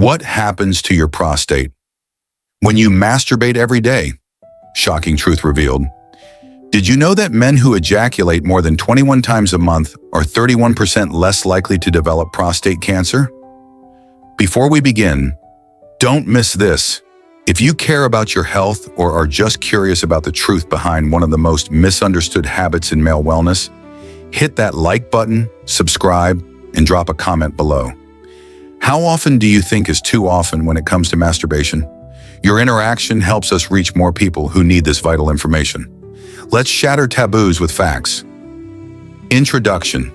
What happens to your prostate when you masturbate every day? Shocking truth revealed. Did you know that men who ejaculate more than 21 times a month are 31% less likely to develop prostate cancer? Before we begin, don't miss this. If you care about your health or are just curious about the truth behind one of the most misunderstood habits in male wellness, hit that like button, subscribe, and drop a comment below. How often do you think is too often when it comes to masturbation? Your interaction helps us reach more people who need this vital information. Let's shatter taboos with facts. Introduction.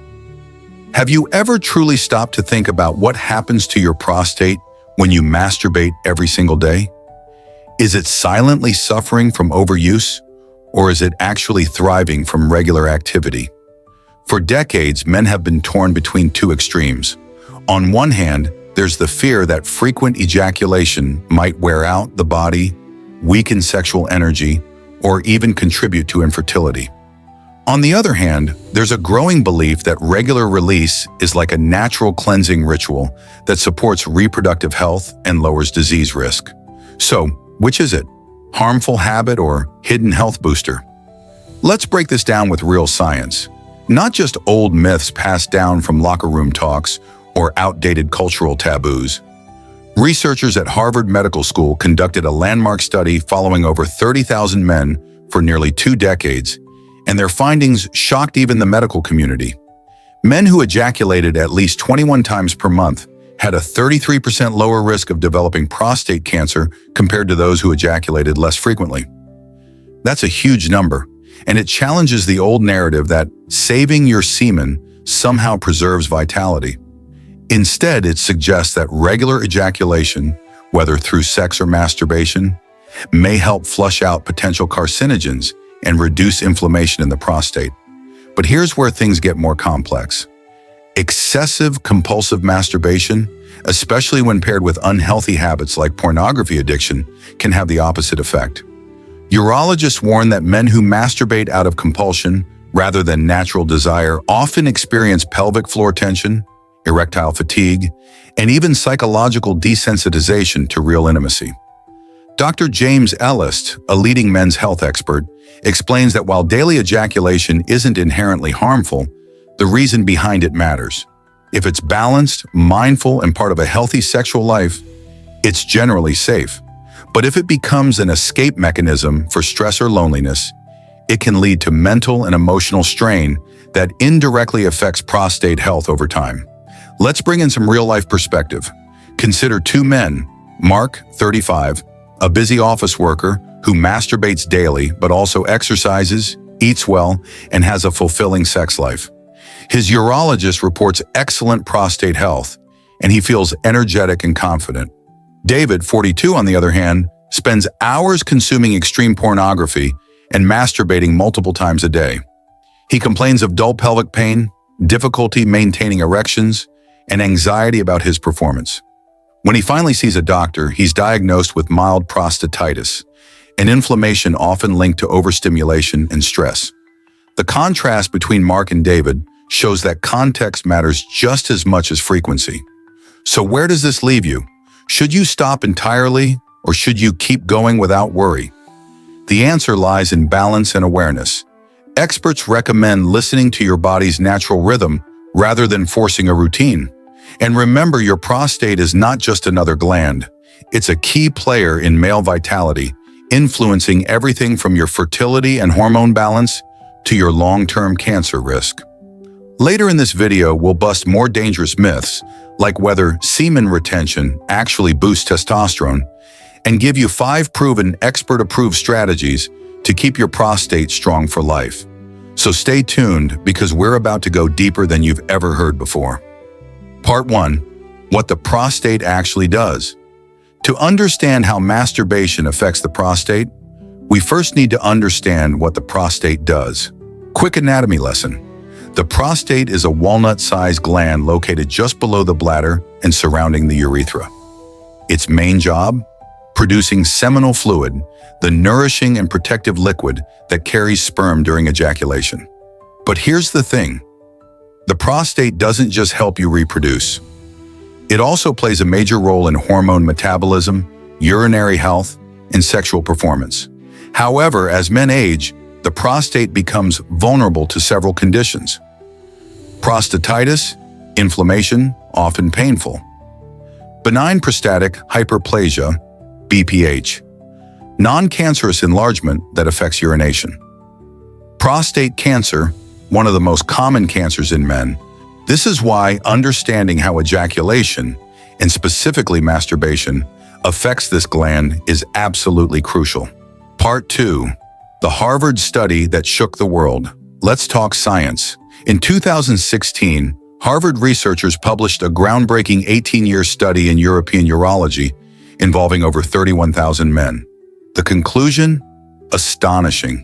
Have you ever truly stopped to think about what happens to your prostate when you masturbate every single day? Is it silently suffering from overuse, or is it actually thriving from regular activity? For decades, men have been torn between two extremes. On one hand, there's the fear that frequent ejaculation might wear out the body, weaken sexual energy, or even contribute to infertility. On the other hand, there's a growing belief that regular release is like a natural cleansing ritual that supports reproductive health and lowers disease risk. So, which is it? Harmful habit or hidden health booster? Let's break this down with real science. Not just old myths passed down from locker room talks or outdated cultural taboos. Researchers at Harvard Medical School conducted a landmark study following over 30,000 men for nearly 2 decades, and their findings shocked even the medical community. Men who ejaculated at least 21 times per month had a 33% lower risk of developing prostate cancer compared to those who ejaculated less frequently. That's a huge number, and it challenges the old narrative that saving your semen somehow preserves vitality. Instead, it suggests that regular ejaculation, whether through sex or masturbation, may help flush out potential carcinogens and reduce inflammation in the prostate. But here's where things get more complex. Excessive compulsive masturbation, especially when paired with unhealthy habits like pornography addiction, can have the opposite effect. Urologists warn that men who masturbate out of compulsion rather than natural desire often experience pelvic floor tension, erectile fatigue, and even psychological desensitization to real intimacy. Dr. James Ellis, a leading men's health expert, explains that while daily ejaculation isn't inherently harmful, the reason behind it matters. If it's balanced, mindful, and part of a healthy sexual life, it's generally safe. But if it becomes an escape mechanism for stress or loneliness, it can lead to mental and emotional strain that indirectly affects prostate health over time. Let's bring in some real-life perspective. Consider 2 men, Mark, 35, a busy office worker who masturbates daily but also exercises, eats well, and has a fulfilling sex life. His urologist reports excellent prostate health, and he feels energetic and confident. David, 42, on the other hand, spends hours consuming extreme pornography and masturbating multiple times a day. He complains of dull pelvic pain, difficulty maintaining erections, and anxiety about his performance. When he finally sees a doctor, he's diagnosed with mild prostatitis, an inflammation often linked to overstimulation and stress. The contrast between Mark and David shows that context matters just as much as frequency. So where does this leave you? Should you stop entirely, or should you keep going without worry? The answer lies in balance and awareness. Experts recommend listening to your body's natural rhythm rather than forcing a routine. And remember, your prostate is not just another gland. It's a key player in male vitality, influencing everything from your fertility and hormone balance to your long-term cancer risk. Later in this video, we'll bust more dangerous myths, like whether semen retention actually boosts testosterone, and give you 5 proven expert-approved strategies to keep your prostate strong for life. So stay tuned, because we're about to go deeper than you've ever heard before. Part 1. What the prostate actually does. To understand how masturbation affects the prostate, we first need to understand what the prostate does. Quick anatomy lesson. The prostate is a walnut-sized gland located just below the bladder and surrounding the urethra. Its main job? Producing seminal fluid, the nourishing and protective liquid that carries sperm during ejaculation. But here's the thing. The prostate doesn't just help you reproduce. It also plays a major role in hormone metabolism, urinary health, and sexual performance. However, as men age, the prostate becomes vulnerable to several conditions. Prostatitis, inflammation, often painful. Benign prostatic hyperplasia, BPH, non-cancerous enlargement that affects urination. Prostate cancer, one of the most common cancers in men. This is why understanding how ejaculation, and specifically masturbation, affects this gland is absolutely crucial. Part 2. The Harvard study that shook the world. Let's talk science. In 2016, Harvard researchers published a groundbreaking 18-year study in European urology involving over 31,000 men. The conclusion? Astonishing.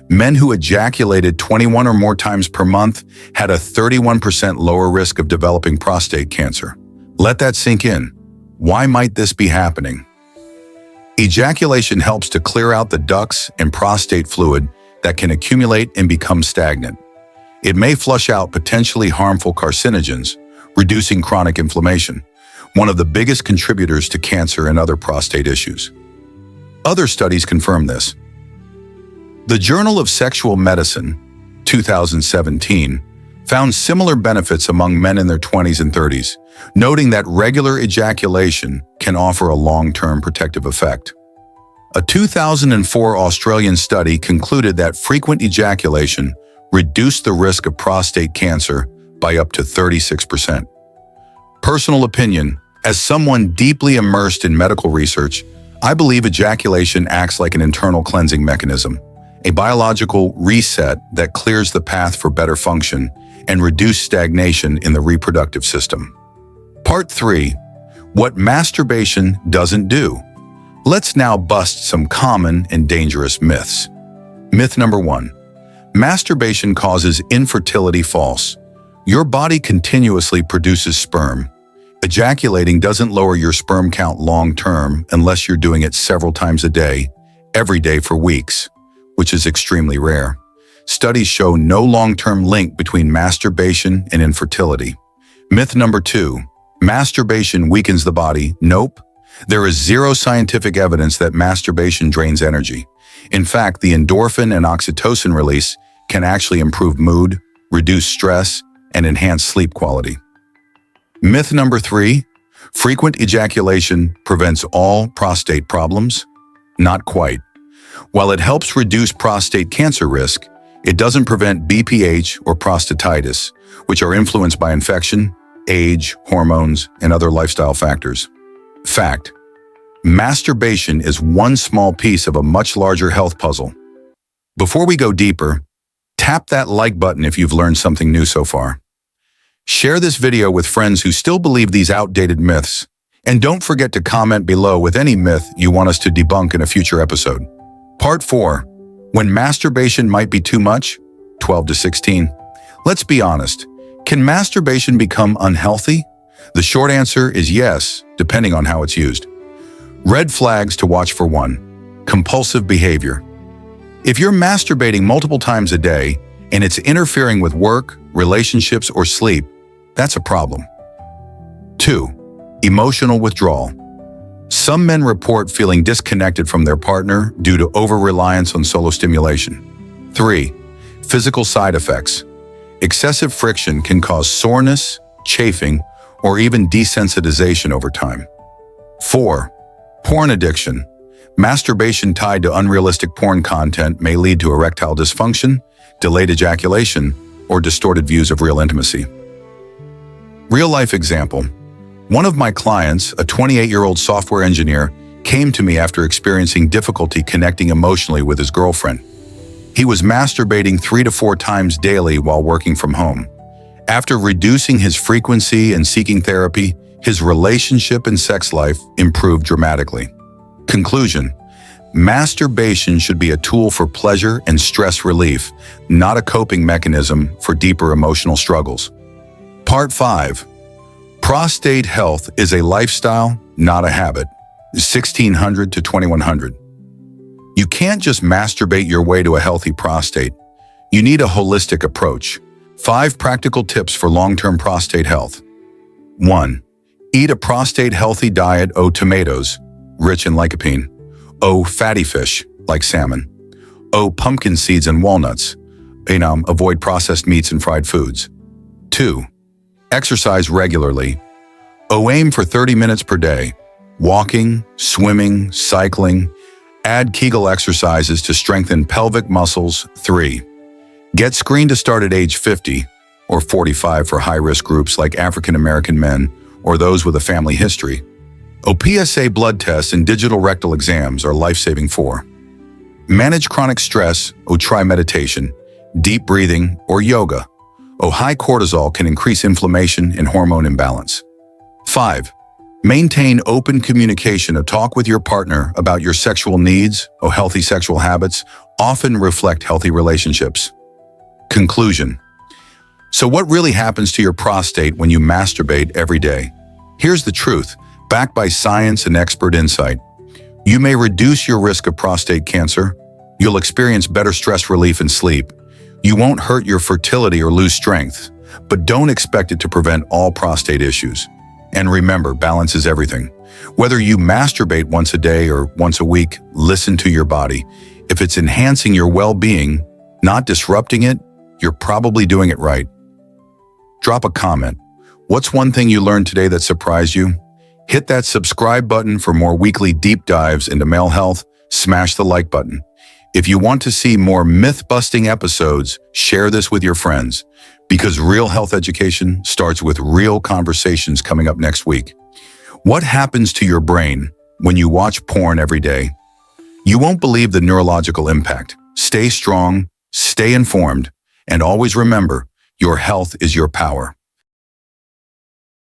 Men who ejaculated 21 or more times per month had a 31% lower risk of developing prostate cancer. Let that sink in. Why might this be happening? Ejaculation helps to clear out the ducts and prostate fluid that can accumulate and become stagnant. It may flush out potentially harmful carcinogens, reducing chronic inflammation, one of the biggest contributors to cancer and other prostate issues. Other studies confirm this. The Journal of Sexual Medicine, 2017, found similar benefits among men in their 20s and 30s, noting that regular ejaculation can offer a long-term protective effect. A 2004 Australian study concluded that frequent ejaculation reduced the risk of prostate cancer by up to 36%. Personal opinion: as someone deeply immersed in medical research, I believe ejaculation acts like an internal cleansing mechanism, a biological reset that clears the path for better function and reduced stagnation in the reproductive system. Part 3. What masturbation doesn't do. Let's now bust some common and dangerous myths. Myth number 1. Masturbation causes infertility. False. Your body continuously produces sperm. Ejaculating doesn't lower your sperm count long-term unless you're doing it several times a day, every day for weeks, which is extremely rare. Studies show no long-term link between masturbation and infertility. Myth number 2. Masturbation weakens the body. Nope. There is zero scientific evidence that masturbation drains energy. In fact, the endorphin and oxytocin release can actually improve mood, reduce stress, and enhance sleep quality. Myth number 3. Frequent ejaculation prevents all prostate problems. Not quite. While it helps reduce prostate cancer risk, it doesn't prevent BPH or prostatitis, which are influenced by infection, age, hormones, and other lifestyle factors. Fact: masturbation is one small piece of a much larger health puzzle. Before we go deeper, tap that like button if you've learned something new so far. Share this video with friends who still believe these outdated myths, and don't forget to comment below with any myth you want us to debunk in a future episode. Part 4. When masturbation might be too much? 12 to 16. Let's be honest. Can masturbation become unhealthy? The short answer is yes, depending on how it's used. Red flags to watch for: 1. Compulsive behavior. If you're masturbating multiple times a day and it's interfering with work, relationships, or sleep, that's a problem. 2. Emotional withdrawal. Some men report feeling disconnected from their partner due to over-reliance on solo stimulation. 3. Physical side effects. Excessive friction can cause soreness, chafing, or even desensitization over time. 4. Porn addiction. Masturbation tied to unrealistic porn content may lead to erectile dysfunction, delayed ejaculation, or distorted views of real intimacy. Real-life example. One of my clients, a 28-year-old software engineer, came to me after experiencing difficulty connecting emotionally with his girlfriend. He was masturbating 3 to 4 times daily while working from home. After reducing his frequency and seeking therapy, his relationship and sex life improved dramatically. Conclusion: masturbation should be a tool for pleasure and stress relief, not a coping mechanism for deeper emotional struggles. Part 5. Prostate health is a lifestyle, not a habit. 1600 to 2100. You can't just masturbate your way to a healthy prostate. You need a holistic approach. 5 practical tips for long-term prostate health. 1. Eat a prostate-healthy diet. O. Tomatoes, rich in lycopene. O. Fatty fish, like salmon. O. Pumpkin seeds and walnuts. Avoid processed meats and fried foods. 2. Exercise regularly. O. Aim for 30 minutes per day. Walking, swimming, cycling. Add Kegel exercises to strengthen pelvic muscles. 3. Get screened to start at age 50 or 45 for high-risk groups like African American men or those with a family history. O. PSA blood tests and digital rectal exams are life-saving. 4. Manage chronic stress. O. Try meditation, deep breathing, or yoga. O. High cortisol can increase inflammation and hormone imbalance. 5. Maintain open communication. A talk with your partner about your sexual needs or healthy sexual habits often reflect healthy relationships. Conclusion. So what really happens to your prostate when you masturbate every day? Here's the truth, backed by science and expert insight. You may reduce your risk of prostate cancer. You'll experience better stress relief and sleep. You won't hurt your fertility or lose strength, but don't expect it to prevent all prostate issues. And remember, balance is everything. Whether you masturbate once a day or once a week, listen to your body. If it's enhancing your well-being, not disrupting it, you're probably doing it right. Drop a comment. What's one thing you learned today that surprised you? Hit that subscribe button for more weekly deep dives into male health. Smash the like button. If you want to see more myth-busting episodes, share this with your friends, because real health education starts with real conversations. Coming up next week. What happens to your brain when you watch porn every day? You won't believe the neurological impact. Stay strong, stay informed, and always remember, your health is your power.